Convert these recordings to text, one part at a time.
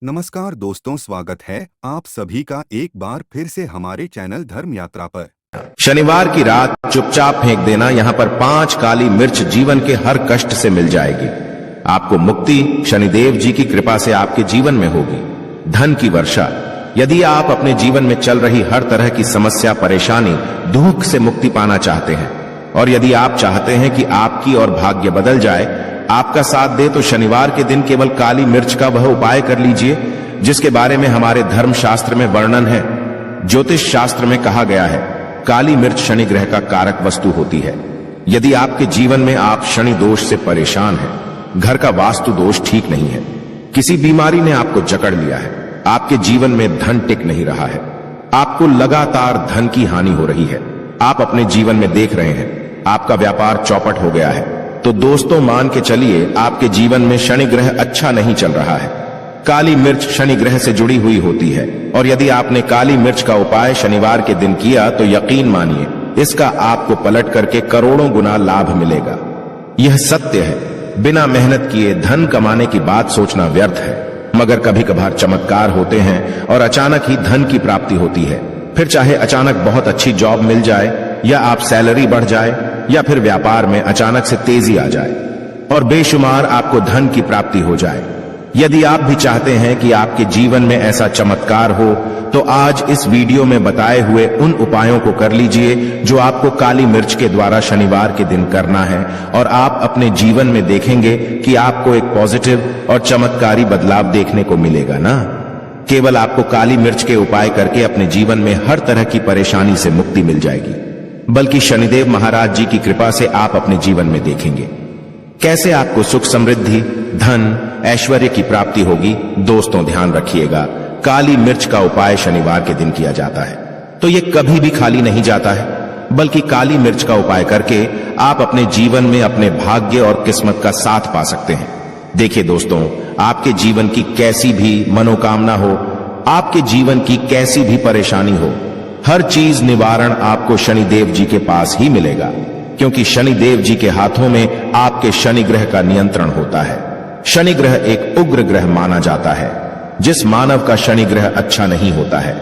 नमस्कार दोस्तों, स्वागत है आप सभी का एक बार फिर से हमारे चैनल धर्म यात्रा पर। शनिवार की रात चुपचाप फेंक देना। यहाँ पर 5 काली मिर्च जीवन के हर कष्ट से मिल जाएगी। आपको मुक्ति शनिदेव जी की कृपा से आपके जीवन में होगी। धन की वर्षा। यदि आप अपने जीवन में चल रही हर तरह की समस्या, परेशानी, दुख से मुक्ति पाना चाहते हैं और यदि आप चाहते हैं कि आपकी और भाग्य बदल जाए, आपका साथ दे, तो शनिवार के दिन केवल काली मिर्च का वह उपाय कर लीजिए जिसके बारे में हमारे धर्म शास्त्र में वर्णन है। ज्योतिष शास्त्र में कहा गया है, काली मिर्च शनि ग्रह का कारक वस्तु होती है। यदि आपके जीवन में आप शनि दोष से परेशान हैं, घर का वास्तु दोष ठीक नहीं है, किसी बीमारी ने आपको जकड़ लिया है, आपके जीवन में धन टिक नहीं रहा है, आपको लगातार धन की हानि हो रही है, आप अपने जीवन में देख रहे हैं आपका व्यापार चौपट हो गया है, तो दोस्तों मान के चलिए आपके जीवन में शनि ग्रह अच्छा नहीं चल रहा है। काली मिर्च शनि ग्रह से जुड़ी हुई होती है और यदि आपने काली मिर्च का उपाय शनिवार के दिन किया तो यकीन मानिए इसका आपको पलट करके करोड़ों गुना लाभ मिलेगा। यह सत्य है। बिना मेहनत किए धन कमाने की बात सोचना व्यर्थ है, मगर कभी कभार चमत्कार होते हैं और अचानक ही धन की प्राप्ति होती है। फिर चाहे अचानक बहुत अच्छी जॉब मिल जाए या आप सैलरी बढ़ जाए या फिर व्यापार में अचानक से तेजी आ जाए और बेशुमार आपको धन की प्राप्ति हो जाए। यदि आप भी चाहते हैं कि आपके जीवन में ऐसा चमत्कार हो तो आज इस वीडियो में बताए हुए उन उपायों को कर लीजिए जो आपको काली मिर्च के द्वारा शनिवार के दिन करना है और आप अपने जीवन में देखेंगे कि आपको एक पॉजिटिव और चमत्कारी बदलाव देखने को मिलेगा ना। केवल आपको काली मिर्च के उपाय करके अपने जीवन में हर तरह की परेशानी से मुक्ति मिल जाएगी, बल्कि शनिदेव महाराज जी की कृपा से आप अपने जीवन में देखेंगे कैसे आपको सुख, समृद्धि, धन, ऐश्वर्य की प्राप्ति होगी। दोस्तों ध्यान रखिएगा, काली मिर्च का उपाय शनिवार के दिन किया जाता है तो यह कभी भी खाली नहीं जाता है, बल्कि काली मिर्च का उपाय करके आप अपने जीवन में अपने भाग्य और किस्मत का साथ पा सकते हैं। देखिए दोस्तों, आपके जीवन की कैसी भी मनोकामना हो, आपके जीवन की कैसी भी परेशानी हो, हर चीज निवारण आपको शनिदेव जी के पास ही मिलेगा, क्योंकि शनिदेव जी के हाथों में आपके शनि ग्रह का नियंत्रण होता है। शनि ग्रह एक उग्र ग्रह माना जाता है। जिस मानव का शनि ग्रह अच्छा नहीं होता है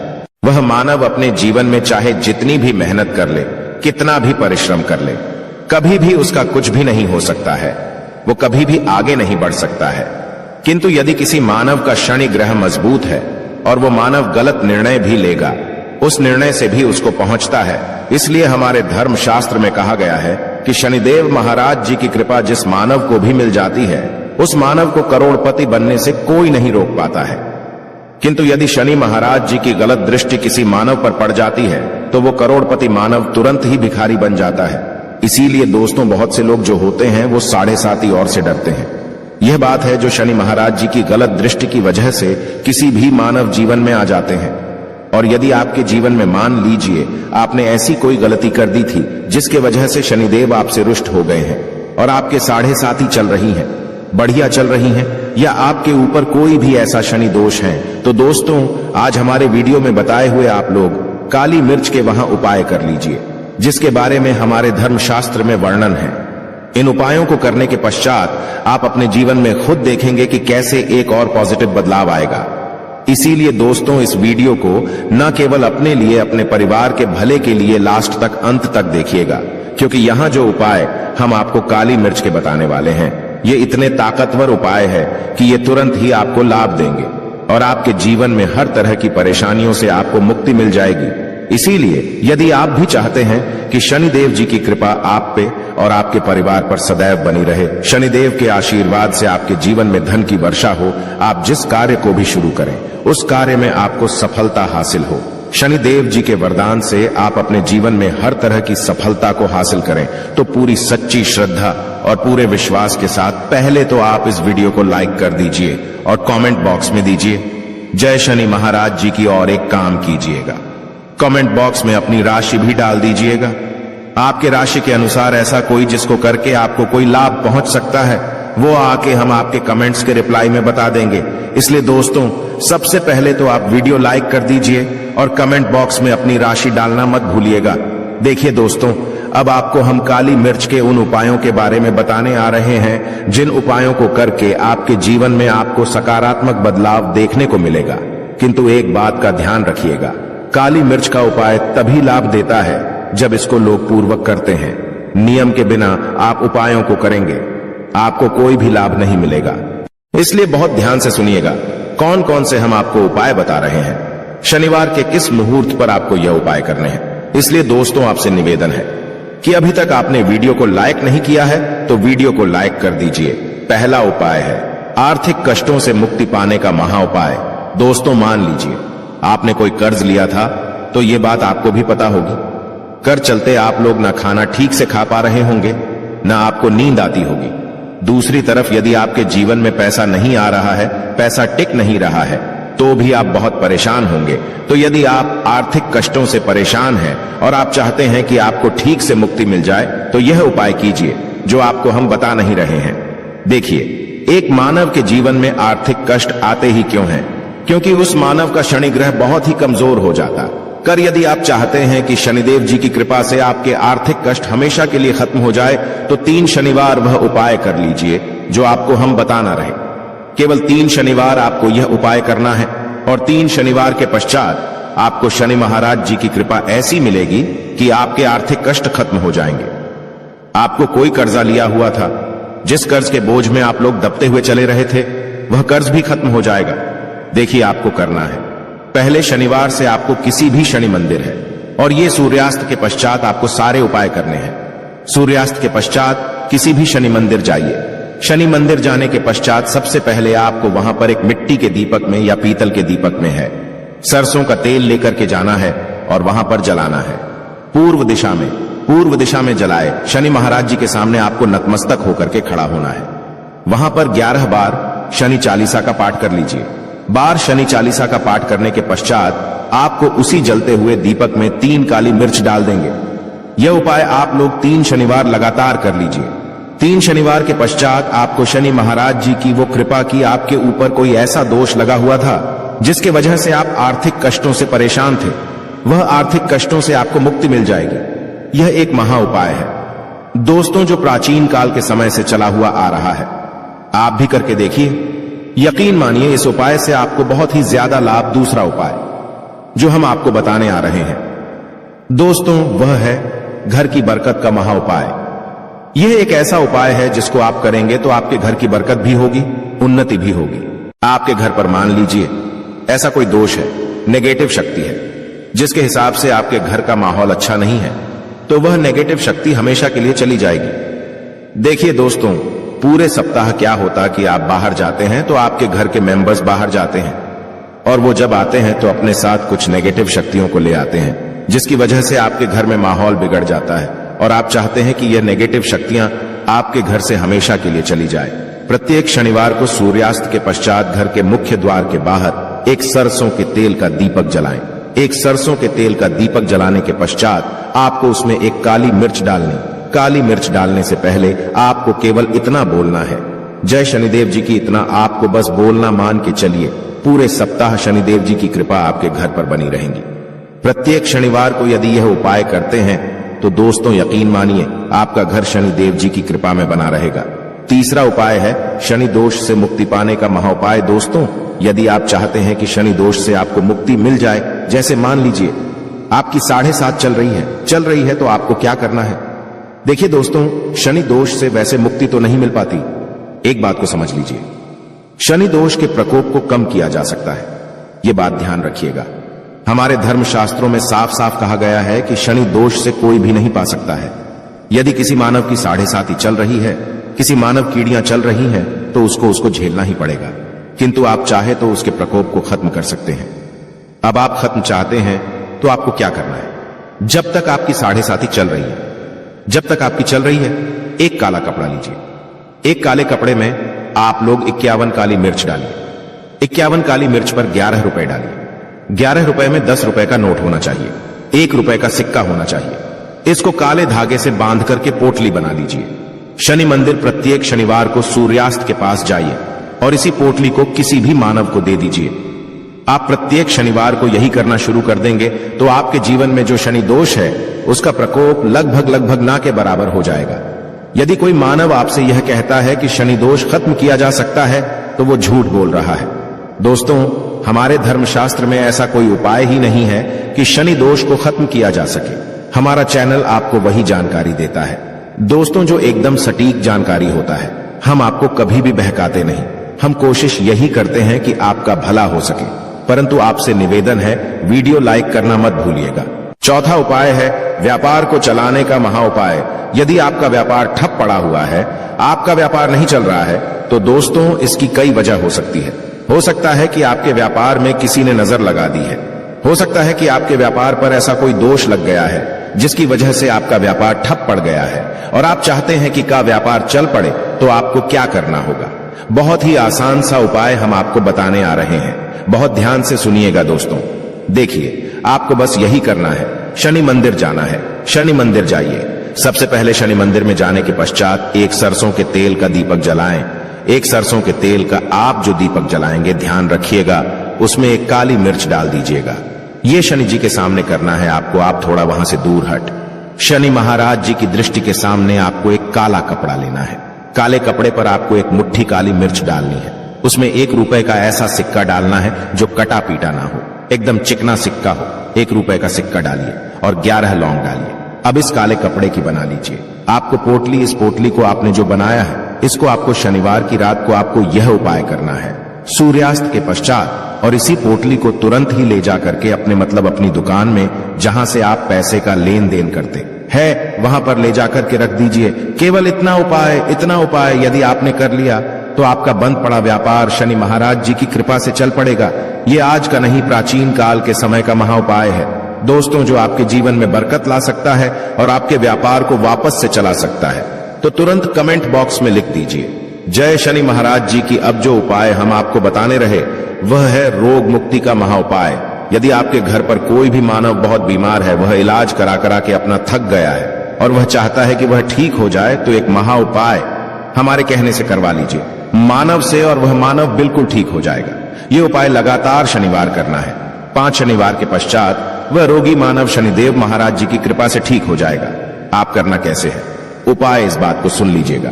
वह मानव अपने जीवन में चाहे जितनी भी मेहनत कर ले, कितना भी परिश्रम कर ले, कभी भी उसका कुछ भी नहीं हो सकता है, वो कभी भी आगे नहीं बढ़ सकता है। किंतु यदि किसी मानव का शनि ग्रह मजबूत है और वो मानव गलत निर्णय भी लेगा, उस निर्णय से भी उसको पहुंचता है। इसलिए हमारे धर्म शास्त्र में कहा गया है कि शनिदेव महाराज जी की कृपा जिस मानव को भी मिल जाती है, उस मानव को करोड़पति बनने से कोई नहीं रोक पाता है। किंतु यदि शनि महाराज जी की गलत दृष्टि किसी मानव पर पड़ जाती है तो वो करोड़पति मानव तुरंत ही भिखारी बन जाता है। इसीलिए दोस्तों, बहुत से लोग जो होते हैं वो 7.5 और से डरते हैं। यह बात है जो शनि महाराज जी की गलत दृष्टि की वजह से किसी भी मानव जीवन में आ जाते हैं। और यदि आपके जीवन में मान लीजिए आपने ऐसी कोई गलती कर दी थी जिसके वजह से शनिदेव आपसे रुष्ट हो गए हैं और आपके 7.5 ही चल रही हैं, बढ़िया चल रही हैं, या आपके ऊपर कोई भी ऐसा शनि दोष है, तो दोस्तों आज हमारे वीडियो में बताए हुए आप लोग काली मिर्च के वहां उपाय कर लीजिए जिसके बारे में हमारे धर्म शास्त्र में वर्णन है। इन उपायों को करने के पश्चात आप अपने जीवन में खुद देखेंगे कि कैसे एक और पॉजिटिव बदलाव आएगा। इसीलिए दोस्तों इस वीडियो को न केवल अपने लिए, अपने परिवार के भले के लिए लास्ट तक, अंत तक देखिएगा, क्योंकि यहाँ जो उपाय हम आपको काली मिर्च के बताने वाले हैं ये इतने ताकतवर उपाय है कि ये तुरंत ही आपको लाभ देंगे और आपके जीवन में हर तरह की परेशानियों से आपको मुक्ति मिल जाएगी। इसीलिए यदि आप भी चाहते हैं कि शनिदेव जी की कृपा आप पे और आपके परिवार पर सदैव बनी रहे, शनिदेव के आशीर्वाद से आपके जीवन में धन की वर्षा हो, आप जिस कार्य को भी शुरू करें उस कार्य में आपको सफलता हासिल हो, शनिदेव जी के वरदान से आप अपने जीवन में हर तरह की सफलता को हासिल करें, तो पूरी सच्ची श्रद्धा और पूरे विश्वास के साथ पहले तो आप इस वीडियो को लाइक कर दीजिए और कमेंट बॉक्स में दीजिए जय शनि महाराज जी की, और एक काम कीजिएगा, कमेंट बॉक्स में अपनी राशि भी डाल दीजिएगा। आपके राशि के अनुसार ऐसा कोई जिसको करके आपको कोई लाभ पहुंच सकता है, वो आके हम आपके कमेंट्स के रिप्लाई में बता देंगे। इसलिए दोस्तों सबसे पहले तो आप वीडियो लाइक कर दीजिए और कमेंट बॉक्स में अपनी राशि डालना मत भूलिएगा। देखिए दोस्तों, अब आपको हम काली मिर्च के उन उपायों के बारे में बताने आ रहे हैं जिन उपायों को करके आपके जीवन में आपको सकारात्मक बदलाव देखने को मिलेगा। किंतु एक बात का ध्यान रखिएगा, काली मिर्च का उपाय तभी लाभ देता है जब इसको लोग पूर्वक करते हैं। नियम के बिना आप उपायों को करेंगे, आपको कोई भी लाभ नहीं मिलेगा। इसलिए बहुत ध्यान से सुनिएगा कौन कौन से हम आपको उपाय बता रहे हैं, शनिवार के किस मुहूर्त पर आपको यह उपाय करने हैं। इसलिए दोस्तों आपसे निवेदन है कि अभी तक आपने वीडियो को लाइक नहीं किया है तो वीडियो को लाइक कर दीजिए। पहला उपाय है आर्थिक कष्टों से मुक्ति पाने का महा उपाय। दोस्तों मान लीजिए आपने कोई कर्ज लिया था तो यह बात आपको भी पता होगी। कर्ज चलते आप लोग ना खाना ठीक से खा पा रहे होंगे, ना आपको नींद आती होगी। दूसरी तरफ यदि आपके जीवन में पैसा नहीं आ रहा है, पैसा टिक नहीं रहा है, तो भी आप बहुत परेशान होंगे। तो यदि आप आर्थिक कष्टों से परेशान हैं और आप चाहते हैं कि आपको ठीक से मुक्ति मिल जाए तो यह उपाय कीजिए जो आपको हम बता नहीं रहे हैं। देखिए, एक मानव के जीवन में आर्थिक कष्ट आते ही क्यों हैं? क्योंकि उस मानव का शनि ग्रह बहुत ही कमजोर हो जाता। कर यदि आप चाहते हैं कि शनिदेव जी की कृपा से आपके आर्थिक कष्ट हमेशा के लिए खत्म हो जाए तो 3 शनिवार वह उपाय कर लीजिए जो आपको हम बताना रहे। केवल 3 शनिवार आपको यह उपाय करना है और 3 शनिवार के पश्चात आपको शनि महाराज जी की कृपा ऐसी मिलेगी कि आपके आर्थिक कष्ट खत्म हो जाएंगे। आपको कोई कर्जा लिया हुआ था, जिस कर्ज के बोझ में आप लोग दबते हुए चले रहे थे, वह कर्ज भी खत्म हो जाएगा। देखिए, आपको करना है पहले शनिवार से आपको किसी भी शनि मंदिर है और ये सूर्यास्त के पश्चात आपको सारे उपाय करने हैं। सूर्यास्त के पश्चात किसी भी शनि मंदिर जाइए। शनि मंदिर जाने के पश्चात सबसे पहले आपको वहां पर एक मिट्टी के दीपक में या पीतल के दीपक में है सरसों का तेल लेकर के जाना है और वहां पर जलाना है। पूर्व दिशा में जलाए शनि महाराज जी के सामने आपको नतमस्तक होकर के खड़ा होना है। वहां पर 11 बार शनि चालीसा का पाठ कर लीजिए। बार शनि चालीसा का पाठ करने के पश्चात आपको उसी जलते हुए दीपक में 3 काली मिर्च डाल देंगे। यह उपाय आप लोग 3 शनिवार लगातार कर लीजिए। 3 शनिवार के पश्चात आपको शनि महाराज जी की वो कृपा की आपके ऊपर कोई ऐसा दोष लगा हुआ था जिसके वजह से आप आर्थिक कष्टों से परेशान थे, वह आर्थिक कष्टों से आपको मुक्ति मिल जाएगी। यह एक महा उपाय है दोस्तों जो प्राचीन काल के समय से चला हुआ आ रहा है। आप भी करके देखिए, यकीन मानिए इस उपाय से आपको बहुत ही ज्यादा लाभ। दूसरा उपाय जो हम आपको बताने आ रहे हैं दोस्तों वह है घर की बरकत का महा उपाय। यह एक ऐसा उपाय है जिसको आप करेंगे तो आपके घर की बरकत भी होगी, उन्नति भी होगी। आपके घर पर मान लीजिए ऐसा कोई दोष है, नेगेटिव शक्ति है, जिसके हिसाब से आपके घर का माहौल अच्छा नहीं है, तो वह नेगेटिव शक्ति हमेशा के लिए चली जाएगी। देखिए दोस्तों, पूरे सप्ताह क्या होता कि आप बाहर जाते हैं तो आपके घर के मेंबर्स बाहर जाते हैं और वो जब आते हैं तो अपने साथ कुछ नेगेटिव शक्तियों को ले आते हैं, जिसकी वजह से आपके घर में माहौल बिगड़ जाता है और आप चाहते हैं कि यह नेगेटिव शक्तियां आपके घर से हमेशा के लिए चली जाए। प्रत्येक शनिवार को सूर्यास्त के पश्चात घर के मुख्य द्वार के बाहर एक सरसों के तेल का दीपक जलाएं। एक सरसों के तेल का दीपक जलाने के पश्चात आपको उसमें एक काली मिर्च डालनी। काली मिर्च डालने से पहले आपको केवल इतना बोलना है, जय शनिदेव जी की। इतना आपको बस बोलना, मान के चलिए पूरे सप्ताह शनिदेव जी की कृपा आपके घर पर बनी रहेगी। प्रत्येक शनिवार को यदि यह उपाय करते हैं तो दोस्तों यकीन मानिए आपका घर शनिदेव जी की कृपा में बना रहेगा। तीसरा उपाय है शनि दोष से मुक्ति पाने का महा उपाय। दोस्तों, यदि आप चाहते हैं कि शनि दोष से आपको मुक्ति मिल जाए, जैसे मान लीजिए आपकी 7.5 चल रही है तो आपको क्या करना है? देखिए दोस्तों, शनि दोष से वैसे मुक्ति तो नहीं मिल पाती। एक बात को समझ लीजिए, शनि दोष के प्रकोप को कम किया जा सकता है। यह बात ध्यान रखिएगा। हमारे धर्मशास्त्रों में साफ साफ कहा गया है कि शनि दोष से कोई भी नहीं पा सकता है। यदि किसी मानव की 7.5 चल रही है, किसी मानव कीड़ियां चल रही हैं, तो उसको झेलना ही पड़ेगा। किंतु आप चाहे तो उसके प्रकोप को खत्म कर सकते हैं। अब आप खत्म चाहते हैं तो आपको क्या करना है? जब तक आपकी 7.5 चल रही है, एक काला कपड़ा लीजिए। एक काले कपड़े में आप लोग 51 काली मिर्च डालिए। 51 काली मिर्च पर 11 रुपए डालिए। 11 रुपए में 10 रुपए का नोट होना चाहिए, 1 रुपए का सिक्का होना चाहिए। इसको काले धागे से बांध करके पोटली बना लीजिए। शनि मंदिर प्रत्येक शनिवार को सूर्यास्त के पास जाइए और इसी पोटली को किसी भी मानव को दे दीजिए। आप प्रत्येक शनिवार को यही करना शुरू कर देंगे तो आपके जीवन में जो शनि दोष है उसका प्रकोप लगभग ना के बराबर हो जाएगा। यदि कोई मानव आपसे यह कहता है कि शनि दोष खत्म किया जा सकता है तो वो झूठ बोल रहा है। दोस्तों, हमारे धर्मशास्त्र में ऐसा कोई उपाय ही नहीं है कि शनि दोष को खत्म किया जा सके। हमारा चैनल आपको वही जानकारी देता है दोस्तों, जो एकदम सटीक जानकारी होता है। हम आपको कभी भी बहकाते नहीं। हम कोशिश यही करते हैं कि आपका भला हो सके, परंतु आपसे निवेदन है वीडियो लाइक करना मत भूलिएगा। चौथा उपाय है व्यापार को चलाने का महा उपाय। यदि आपका व्यापार ठप पड़ा हुआ है, आपका व्यापार नहीं चल रहा है, तो दोस्तों इसकी कई वजह हो सकती है। हो सकता है कि आपके व्यापार में किसी ने नजर लगा दी है। हो सकता है कि आपके व्यापार पर ऐसा कोई दोष लग गया है जिसकी वजह से आपका व्यापार ठप पड़ गया है और आप चाहते हैं कि का व्यापार चल पड़े, तो आपको क्या करना होगा। बहुत ही आसान सा उपाय हम आपको बताने आ रहे हैं। बहुत ध्यान से सुनिएगा दोस्तों। देखिए, आपको बस यही करना है, शनि मंदिर जाना है। शनि मंदिर जाइए। सबसे पहले शनि मंदिर में जाने के पश्चात एक सरसों के तेल का दीपक जलाएं। एक सरसों के तेल का आप जो दीपक जलाएंगे, ध्यान रखिएगा उसमें एक काली मिर्च डाल दीजिएगा। ये शनि जी के सामने करना है आपको। आप थोड़ा वहां से दूर हट। शनि महाराज जी की दृष्टि के सामने आपको एक काला कपड़ा लेना है। काले कपड़े पर आपको एक मुट्ठी काली मिर्च डालनी है। उसमें 1 रुपए का ऐसा सिक्का डालना है जो कटा पीटा ना हो, एकदम चिकना सिक्का हो। 1 रुपए का सिक्का डालिए और 11 लौंग डालिए। अब इस काले कपड़े की बना लीजिए आपको पोटली। इस पोटली को आपने जो बनाया है, इसको आपको शनिवार की रात को आपको यह उपाय करना है सूर्यास्त के पश्चात, और इसी पोटली को तुरंत ही ले जाकर के अपनी दुकान में, जहां से आप पैसे का लेन देन करते हैं, वहां पर ले जाकर के रख दीजिए। केवल इतना उपाय यदि आपने कर लिया तो आपका बंद पड़ा व्यापार शनि महाराज जी की कृपा से चल पड़ेगा। ये आज का नहीं, प्राचीन काल के समय का महा उपाय है दोस्तों, जो आपके जीवन में बरकत ला सकता है और आपके व्यापार को वापस से चला सकता है। तो तुरंत कमेंट बॉक्स में लिख दीजिए, जय शनि महाराज जी की। अब जो उपाय हम आपको बताने रहे वह है रोग मुक्ति का महा उपाय। यदि आपके घर पर कोई भी मानव बहुत बीमार है, वह इलाज करा करा के अपना थक गया है और वह चाहता है कि वह ठीक हो जाए, तो एक महा उपाय हमारे कहने से करवा लीजिए मानव से, और वह मानव बिल्कुल ठीक हो जाएगा। ये उपाय लगातार शनिवार करना है। 5 शनिवार के पश्चात वह रोगी मानव शनिदेव महाराज जी की कृपा से ठीक हो जाएगा। आप करना कैसे है, उपाय इस बात को सुन लीजिएगा।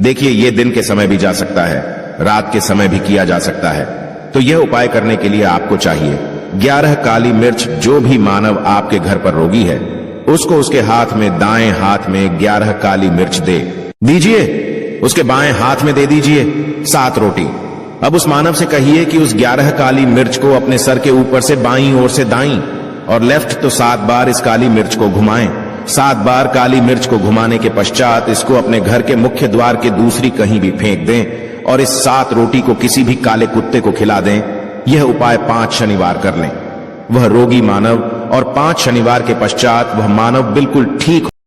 देखिए, ये दिन के समय भी जा सकता है, रात के समय भी किया जा सकता है। तो यह उपाय करने के लिए आपको चाहिए 11 काली मिर्च। जो भी मानव आपके घर पर रोगी है, उसको उसके हाथ में, दाएं हाथ में 11 काली मिर्च दे दीजिए। उसके बाएं हाथ में दे दीजिए 7 रोटी। अब उस मानव से कहिए कि उस 11 काली मिर्च को अपने सर के ऊपर से बाईं ओर से दाईं और लेफ्ट तो 7 बार इस काली मिर्च को घुमाएं। 7 बार काली मिर्च को घुमाने के पश्चात इसको अपने घर के मुख्य द्वार के दूसरी कहीं भी फेंक दें और इस 7 रोटी को किसी भी काले कुत्ते को खिला दें। यह उपाय 5 शनिवार कर लें। वह रोगी मानव और 5 शनिवार के पश्चात वह मानव बिल्कुल ठीक